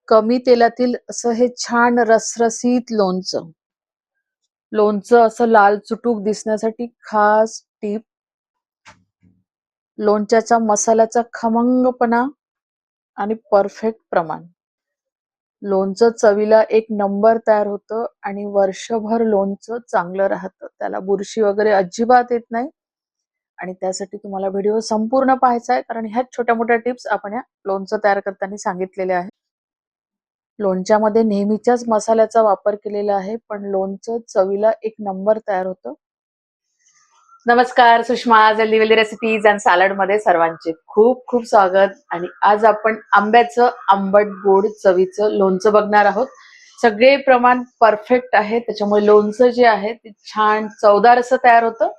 कमी तेलातील असं हे छान रसरशीत लोणचं. लोणचं असं लाल चुटूक दिसण्यासाठी खास टीप, लोणच्याच्या मसाल्याचा खमंगपणा आणि परफेक्ट प्रमाण. लोणचं चवीला एक नंबर तयार होतं आणि वर्षभर लोणचं चांगलं राहतं. त्याला बुरशी वगैरे अजिबात येत नाही. आणि त्यासाठी तुम्हाला व्हिडिओ संपूर्ण पाहायचा आहे, कारण ह्या छोट्या मोठ्या टिप्स आपण या लोणचं तयार करताना सांगितलेल्या आहेत. लोणच्यामध्ये नेहमीच्याच मसाल्याचा वापर केलेला आहे, पण लोणचं चवीला एक नंबर तयार होतं. नमस्कार, Sushma healthy wealthy recipes and salad मध्ये सर्वांचे खूप खूप स्वागत. आणि आज आपण आंब्याचं आंबट गोड चवीचं लोणचं बघणार आहोत. सगळे प्रमाण परफेक्ट आहे, त्याच्यामुळे लोणचं जे आहे ते छान चवदार असं तयार होतं.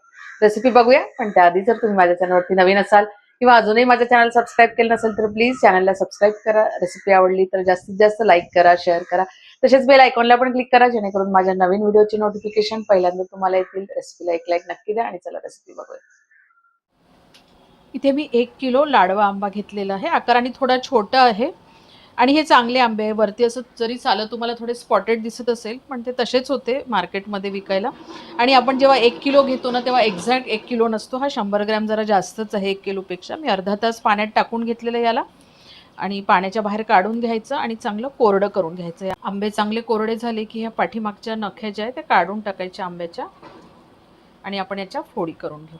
रेसिपी बघूया, पण त्याआधी जर तुम्ही माझ्या चॅनलवरती नवीन असाल किंवा अजूनही माझ्या चॅनल सबस्क्राईब केलं नसेल तर प्लीज चॅनलला सबस्क्राईब करा. रेसिपी आवडली तर जास्तीत जास्त लाईक करा, शेअर करा. तसेच बेल आयकॉनला पण क्लिक करा, जेणेकरून माझ्या नवीन व्हिडिओची नोटिफिकेशन पहिल्यांदा तुम्हाला येतील. रेसिपीला एक लाईक नक्की द्या आणि चला रेसिपी बघूया. इथे मी 1 किलो लाडवा आंबा घेतलेला आहे. आकाराने थोडा छोटा आहे आणि हे चांगले आंबे आहे. वरती असं जरी सालं तुम्हाला थोडे स्पॉटेड दिसत असेल, पण ते तसेच होते मार्केटमध्ये विकायला. आणि आपण जेव्हा 1 किलो घेतो ना, तेव्हा एक्झॅक्ट 1 किलो नसतो. हा 100 ग्रॅम जरा जास्तच आहे 1 किलोपेक्षा. मी अर्धा तास पाण्यात टाकून घेतलेलं याला आणि पाण्याच्या बाहेर काढून घ्यायचं आणि चांगलं कोरडं करून घ्यायचं. आंबे चांगले कोरडे झाले की ह्या पाठीमागच्या नख्या ज्या आहेत त्या काढून टाकायच्या आंब्याच्या आणि आपण याच्या फोडी करून घेऊ.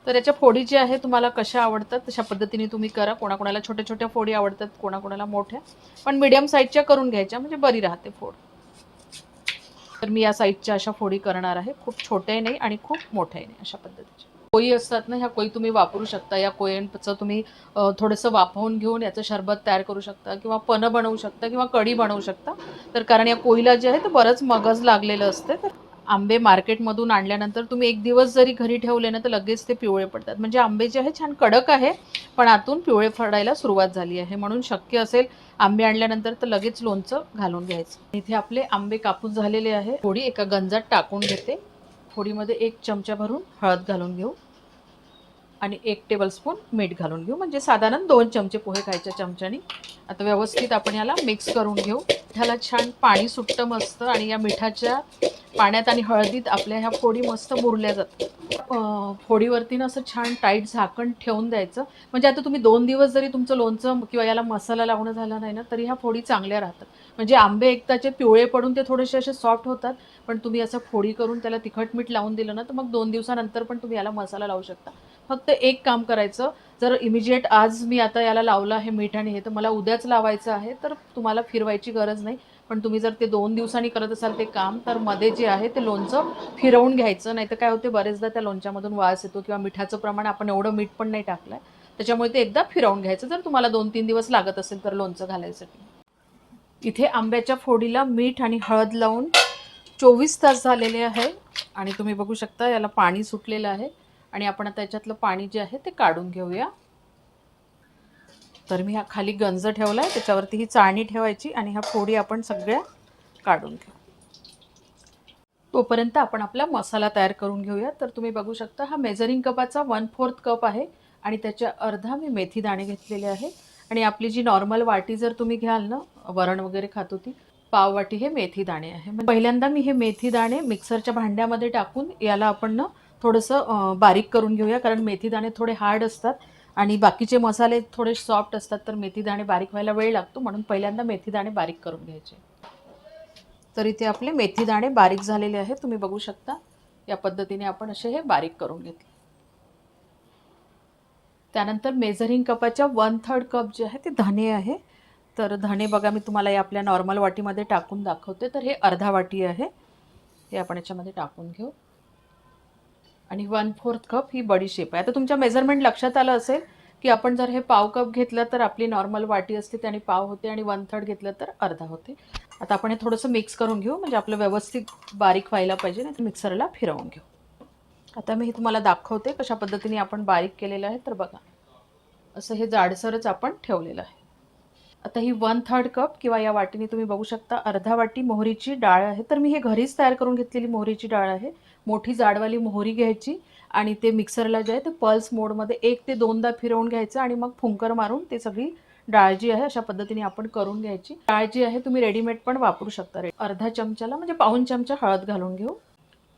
तर याच्या फोडी ज्या आहे तुम्हाला कशा आवडतात तशा पद्धतीने तुम्ही करा. कोणाकोणाला छोट्या छोट्या फोडी आवडतात, कोणाकोणाला मोठ्या, पण मीडियम साईजच्या करून घ्यायच्या म्हणजे बरी राहते फोड. तर मी या साईजच्या अशा फोडी करणार आहे. खूप छोट्याही नाही आणि खूप मोठ्याही नाही, अशा पद्धतीच्या. कोई असतात ना, ह्या कोई तुम्ही वापरू शकता. या कोयांचं तुम्ही थोडंसं वाफवून घेऊन याचं शरबत तयार करू शकता किंवा पन्ह बनवू शकता किंवा कढी बनवू शकता. तर कारण या कोईला जे आहे ते बरंच मगज लागलेलं असते. तर आंबे मार्केटमधून आणल्यानंतर तुम्ही 1 दिवस जरी घरी ठेवले ना तर लगेच ते पिवळे पडतात. म्हणजे आंबे जे आहे छान कडक आहे, पण आतून पिवळे पडायला सुरुवात झाली आहे. म्हणून शक्य असेल आंबे आणल्यानंतर तर लगेच लोणचं घालून घ्यायचं. इथे आपले आंबे कापून झालेले आहे. फोडी एका गंजात टाकून घेते. फोडीमध्ये 1 चमचा भरून हळद घालून घेऊ आणि 1 टेबलस्पून मीठ घालून घेऊ. म्हणजे साधारण 2 चमचे पोहे खायच्या चमच्यानी. आता व्यवस्थित आपण याला मिक्स करून घेऊ. ह्याला छान पाणी सुटतं मस्त आणि या मिठाच्या पाण्यात आणि हळदीत आपल्या ह्या फोडी मस्त मुरल्या जातात. फोडीवरती ना असं छान टाईट झाकण ठेवून द्यायचं. म्हणजे आता तुम्ही 2 दिवस जरी तुमचं लोणचं किंवा याला मसाला लावणं झाला नाही ना, तरी ह्या फोडी चांगल्या राहतात. म्हणजे आंबे एकदाचे पिवळे पडून ते थोडेसे असे सॉफ्ट होतात, पण तुम्ही असं फोडी करून त्याला तिखट मीठ लावून दिलं ना, तर मग 2 दिवसानंतर पण तुम्ही याला मसाला लावू शकता. फक्त एक काम करायचं, जर इमिजिएट आज मी आता याला लावलं आहे मीठ आणि हे, तर मला उद्याच लावायचं आहे, तर तुम्हाला फिरवायची गरज नाही. पण तुम्ही जर ते 2 दिवसांनी करत असाल ते काम, तर मध्ये जे आहे ते लोणचं फिरवून घ्यायचं. नाहीतर काय होते, बरेचदा त्या लोणच्यामधून वास येतो किंवा मिठाचं प्रमाण आपण एवढं मीठ पण नाही टाकलं आहे. त्याच्यामुळे ते एकदा फिरवून घ्यायचं, जर तुम्हाला 2-3 दिवस लागत असेल तर लोणचं घालायसाठी. इथे आंब्याच्या फोडीला मीठ आणि हळद लावून 24 तास झालेले आहे आणि तुम्ही बघू शकता याला पाणी सुटलेलं आहे आणि आपण आता याच्यातलं पाणी जे आहे ते काढून घेऊया. तर मी हा खाली गंज ठेवला आहे, त्याच्यावरती ही चाळणी ठेवायची आणि ह्या फोडी आपण सगळ्या काढून घेऊ. तोपर्यंत आपण आपला मसाला तयार करून घेऊया. तर तुम्ही बघू शकता हा मेजरिंग कपाचा 1/4 कप आहे आणि त्याच्या अर्धा मी मेथी दाणे घेतलेले आहे. आणि आपली जी नॉर्मल वाटी जर तुम्ही घ्याल ना, वरण वगैरे खातो ती पाव वाटी हे मेथी दाणे आहे. पहिल्यांदा मी हे मेथी दाणे मिक्सरच्या भांड्यामध्ये टाकून याला आपण ना थोडंसं बारीक करून घेऊया, कारण मेथी दाणे थोडे हार्ड असतात आणि बाकीचे मसाले थोडे सॉफ्ट असतात. तर मेथी दाणे बारीक व्हायला वेळ लागतो, म्हणून पहिल्यांदा मेथी दाणे बारीक करून घ्यायचे. तर इथे आपले मेथी दाणे बारीक झालेले आहेत, तुम्ही बघू शकता. या पद्धतीने आपण असे हे बारीक करून घेतले. त्यानंतर मेजरिंग कपाच्या 1/3 कप जे आहे ते धने आहे. तर धने बघा, मी तुम्हाला या आपल्या नॉर्मल वाटीमध्ये टाकून दाखवते. तर हे अर्धा वाटी आहे, हे आपण याच्यामध्ये टाकून घेऊ. आणि 1/4 कप ही बडीशेप आहे. आता तुमच्या मेजरमेंट लक्षात आलं असेल की आपण जर हे पाव कप घेतलं तर आपली नॉर्मल वाटी असते त्याने पाव होते आणि 1/3 घेतलं तर अर्धा होते. आता आपण हे थोडंसं मिक्स करून घेऊ, म्हणजे आपलं व्यवस्थित बारीक व्हायला पाहिजे, नाही तर मिक्सरला फिरवून घेऊ. आता मी हे तुम्हाला दाखवते कशा पद्धतीने आपण बारीक केलेलं आहे. तर बघा, असं हे जाडसरच आपण ठेवलेलं आहे. आता ही 1/3 कप किंवा या वाटीने तुम्ही बघू शकता अर्धा वाटी मोहरीची डाळ आहे. तर मी हे घरीच तयार करून घेतलेली मोहरीची डाळ आहे. मोठी जाडवाली मोहरी घ्यायची आणि ते मिक्सरला जे आहे ते पल्स मोडमध्ये 1 ते 2दा फिरवून घ्यायचं आणि मग फुंकर मारून ते सगळी डाळ जी आहे अशा पद्धतीने आपण करून घ्यायची. डाळ जी आहे तुम्ही रेडीमेड पण वापरू शकता. अर्धा चमचाला म्हणजे पाऊण चमचा हळद घालून घेऊ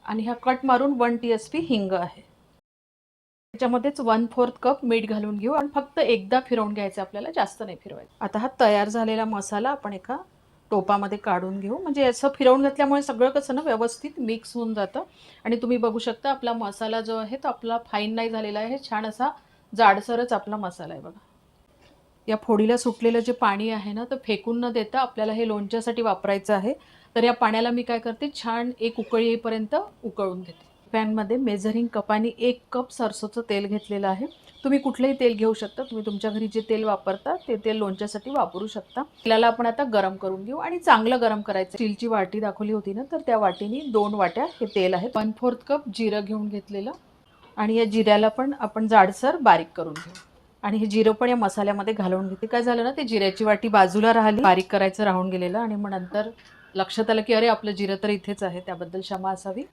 आणि हा कट मारून 1 टीएसपी हिंग आहे. त्याच्यामध्येच 1/4 कप मीठ घालून घेऊ आणि फक्त एकदा फिरवून घ्यायचं आपल्याला, जास्त नाही फिरवायचं. आता हा तयार झालेला मसाला आपण एका टोपामध्ये काढून घेऊ. म्हणजे असं फिरवून घेतल्यामुळे सगळं कसं ना व्यवस्थित मिक्स होऊन जातं आणि तुम्ही बघू शकता आपला मसाला जो आहे तो आपला फाईन नाही झालेला आहे, छान असा जाडसरच आपला मसाला आहे बघा. या फोडीला सुटलेलं जे पाणी आहे ना, तर फेकून न देता आपल्याला हे लोणच्यासाठी वापरायचं आहे. तर या पाण्याला मी काय करते, छान एक उकळी येईपर्यंत उकळून घेते. पॅनमध्ये मेजरिंग कपाने 1 कप सरसोचं तेल घेतलेलं आहे. तुम्ही कुठलंही तेल घेऊ शकता. तुम्ही तुमच्या घरी जे तेल वापरता ते तेल लोणच्यासाठी वापरू शकता. तेलाला आपण आता गरम करून घेऊ आणि चांगलं गरम करायचं. स्टीलची वाटी दाखवली होती ना, तर त्या वाटीने 2 वाट्या हे तेल आहे. 1/4 कप जिरं घेऊन घेतलेलं आणि या जिऱ्याला पण आपण जाडसर बारीक करून घेऊ आणि हे जिरं पण या मसाल्यामध्ये घालून घेते. काय झालं ना, ते जिऱ्याची वाटी बाजूला राहिली, बारीक करायचं राहून गेलेलं आणि मग नंतर लक्षात आलं की अरे आपलं जिरं तर इथेच आहे, त्याबद्दल क्षमा असावी.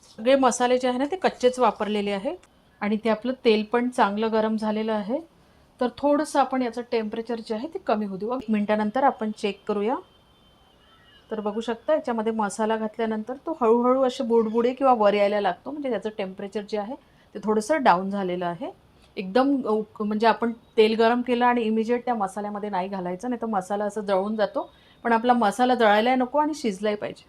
सगळे मसाले जे आहे ना ते कच्चेच वापरलेले आहे आणि ते आपलं तेल पण चांगलं गरम झालेलं आहे. तर थोडंसं आपण याचं टेम्परेचर जे आहे ते कमी होऊ देऊ. 1 मिनिटानंतर आपण चेक करूया. तर बघू शकता याच्यामध्ये मसाला घातल्यानंतर तो हळूहळू असे बुडबुडे किंवा वर यायला लागतो. म्हणजे त्याचं टेम्परेचर जे आहे ते थोडंसं डाऊन झालेलं आहे. एकदम म्हणजे आपण तेल गरम केलं आणि इमिजिएट त्या मसाल्यामध्ये नाही घालायचं, नाही तर मसाला असं जळून जातो. पण आपला मसाला जळायलाही नको आणि शिजलाही पाहिजे,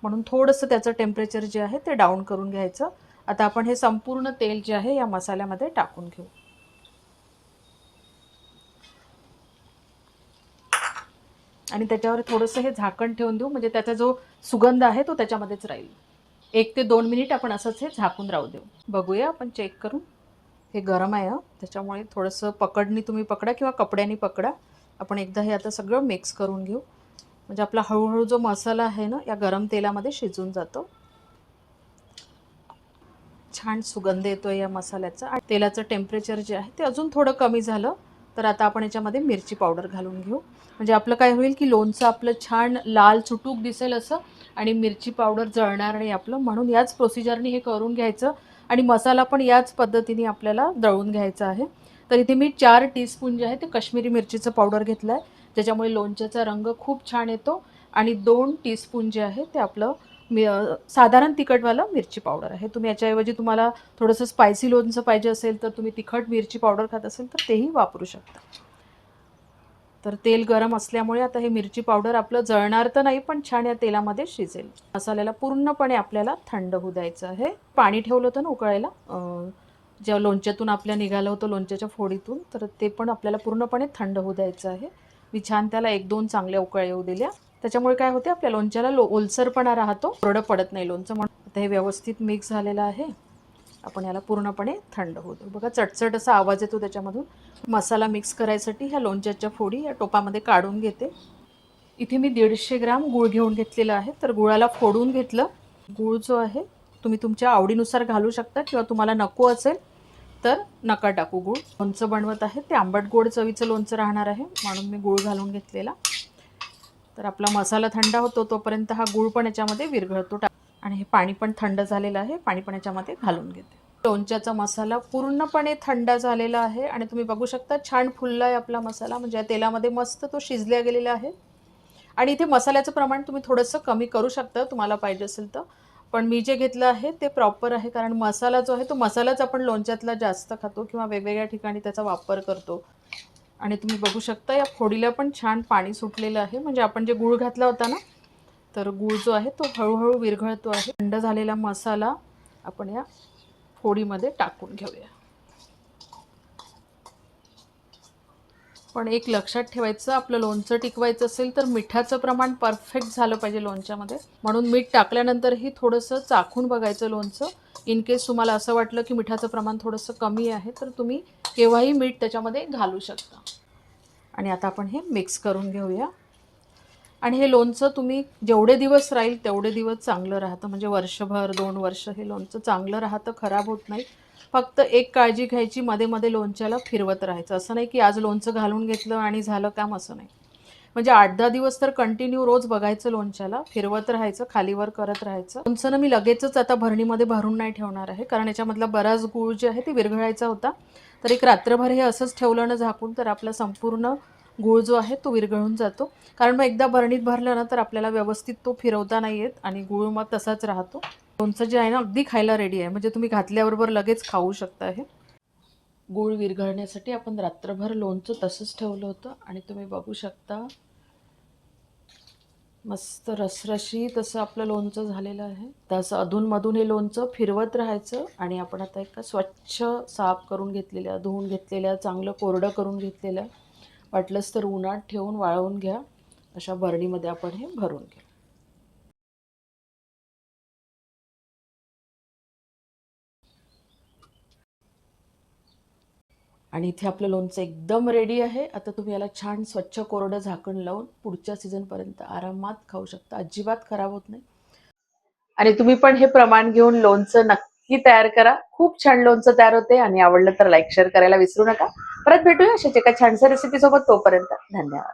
म्हणून थोडंसं त्याचं टेम्परेचर जे आहे ते डाऊन करून घ्यायचं. आता आपण हे संपूर्ण तेल जे आहे या मसाल्यामध्ये टाकून घेऊ आणि त्याच्यावर थोडंसं हे झाकण ठेवून देऊ. म्हणजे त्याचा जो सुगंध आहे तो त्याच्यामध्येच राहील. 1 ते 2 मिनिट आपण असंच हे झाकून राहू देऊ. बघूया आपण चेक करून. हे गरम आहे त्याच्यामुळे थोडंसं पकडनी तुम्ही पकडा किंवा कपड्याने पकडा. आपण एकदा हे आता सगळं मिक्स करून घेऊ. म्हणजे आपला हळूहळू जो मसाला आहे ना या गरम तेलामध्ये शिजून जातो. छान सुगंध येतो या मसाल्याचा आणि तेलाचं टेम्परेचर जे आहे ते अजून थोडं कमी झालं तर आता आपण याच्यामध्ये मिरची पावडर घालून घेऊ. म्हणजे आपलं काय होईल की लोणचं आपलं छान लाल चुटूक दिसेल असं आणि मिरची पावडर जळणार नाही आपलं. म्हणून याच प्रोसिजरने हे करून घ्यायचं आणि मसाला पण याच पद्धतीने आपल्याला दळून घ्यायचा आहे. तर इथे मी 4 टीस्पून जे आहे ते काश्मीरी मिरचीचं पावडर घेतलं आहे, ज्याच्यामुळे लोणच्याचा रंग खूप छान येतो आणि 2 टीस्पून जे आहे ते आपलं साधारण तिखटवालं मिरची पावडर आहे. तुम्ही याच्याऐवजी तुम्हाला थोडंसं स्पायसी लोणचं पाहिजे असेल तर तुम्ही तिखट मिरची पावडर खात असेल तर तेही वापरू शकता. तर तेल गरम असल्यामुळे आता हे मिरची पावडर आपलं जळणार तर नाही पण छान या तेलामध्ये शिजेल. मसाल्याला पूर्णपणे आपल्याला थंड होऊ द्यायचं आहे. पाणी ठेवलं होतं ना उकळायला, ज्या लोणच्यातून आपल्या निघालं होतं लोणच्याच्या फोडीतून, तर ते पण आपल्याला पूर्णपणे थंड होऊ द्यायचं आहे. मी छान त्याला 1-2 चांगल्या उकळ्या येऊ दिल्या. त्याच्यामुळे काय होते आपल्या लोणच्याला ओलसरपणा राहतो, कोरडं पडत नाही लोणचं. म्हणून आता हे व्यवस्थित मिक्स झालेलं आहे. आपण याला पूर्णपणे थंड होऊ देऊ. बघा चटचट असा आवाज येतो त्याच्यामधून. मसाला मिक्स करायसाठी ह्या लोणच्याच्या फोडी या टोपामध्ये काढून घेते. इथे मी 150 ग्राम गूळ घेऊन घेतलेला आहे. तर गुळाला फोडून घेतलं. गूळ जो आहे तुम्ही तुमच्या आवडीनुसार घालू शकता किंवा तुम्हाला नको असेल तर नका टाकू गूळ. लोणचं बनवत आहे ते आंबट गोड चवीचं लोणचं राहणार आहे, म्हणून मी गूळ घालून घेतलेला. तर आपला मसाला थंड होतो तोपर्यंत हा गूळ पण याच्यामध्ये विरघळतो आणि हे पाणी पण थंड झालेलं आहे. पाणी पण याच्यामध्ये घालून घेते. लोणच्याचा मसाला पूर्णपणे थंड झालेला आहे आणि तुम्ही बघू शकता छान फुलला आहे आपला मसाला. म्हणजे या तेलामध्ये मस्त तो शिजला गेलेला आहे. आणि इथे मसाल्याचं प्रमाण तुम्ही थोडंसं कमी करू शकता तुम्हाला पाहिजे असेल तर, पण मी जे घेतलं आहे ते प्रॉपर आहे. कारण मसाला जो आहे तो मसालाच आपण लोणच्यातला जास्त खातो किंवा वेगवेगळ्या ठिकाणी त्याचा वापर करतो. आणि तुम्ही बघू शकता या फोडीला पण छान पाणी सुटलेलं आहे. म्हणजे आपण जे गूळ घातला होता ना, तर गूळ जो आहे तो हळूहळू विरघळतो आहे. थंड झालेला मसाला आपण या फोडीमध्ये टाकून घेऊया. पण एक लक्षात ठेवायचं, आपलं लोणचं टिकवायचं असेल तर मिठाचं प्रमाण परफेक्ट झालं पाहिजे लोणच्यामध्ये. म्हणून मीठ टाकल्यानंतरही थोडंसं चाखून बघायचं लोणचं. इन केस तुम्हाला असं वाटलं की मिठाचं प्रमाण थोडंसं कमी आहे तर तुम्ही केव्हाही मीठ त्याच्यामध्ये घालू शकता. आणि आता आपण हे मिक्स करून घेऊया. आणि हे लोणचं तुम्ही जेवढे दिवस राहील तेवढे दिवस चांगलं राहतं. म्हणजे वर्षभर 2 वर्ष हे लोणचं चांगलं राहतं, खराब होत नाही. फक्त एक काळजी घ्यायची, मध्ये मध्ये लोणच्याला फिरवत राहायचं. असं नाही की आज लोणचं घालून घेतलं आणि झालं काम, असं नाही. म्हणजे 8-10 दिवस तर कंटिन्यू रोज बघायचं लोणच्याला, फिरवत राहायचं, खालीवर करत राहायचं. लोणचं ना मी लगेचच आता भरणीमध्ये भरून नाही ठेवणार आहे, कारण याच्यामधला बराच गूळ जे आहे ते विरघळायचा होता. तर एक रात्रभर हे असंच ठेवलं ना झाकून, तर आपला संपूर्ण गूळ जो आहे तो विरघळून जातो. कारण मग एकदा भरणीत भरलं ना तर आपल्याला व्यवस्थित तो फिरवता नाही येत आणि गूळ मग तसाच राहतो. लोणचं जे आहे ना अगदी खायला रेडी आहे, म्हणजे तुम्ही घातल्याबरोबर लगेच खाऊ शकता. हे गूळ विरघळण्यासाठी आपण रात्रभर लोणचं तसंच ठेवलं होतं आणि तुम्ही बघू शकता मस्त रसरशीत असं आपलं लोणचं झालेलं आहे. तसं अधूनमधून हे लोणचं फिरवत राहायचं आणि आपण आता एका स्वच्छ साफ करून घेतलेल्या, धुवून घेतलेल्या, चांगलं कोरडं करून घेतलेल्या, वाटलंच तर उन्हात ठेवून वाळवून घ्या, अशा बरणीमध्ये आपण हे भरून घ्या. आणि इथे आपलं लोणचं एकदम रेडी आहे. आता तुम्ही याला छान स्वच्छ कोरडं झाकण लावून पुढच्या सीझनपर्यंत आरामात खाऊ शकता. अजिबात खराब होत नाही. आणि तुम्ही पण हे प्रमाण घेऊन लोणचं नक्की तयार करा. खूप छान लोणचं तयार होते आणि आवडलं तर लाईक शेअर करायला विसरू नका. परत भेटूया अशाच एका छानशा रेसिपी सोबत. तोपर्यंत धन्यवाद.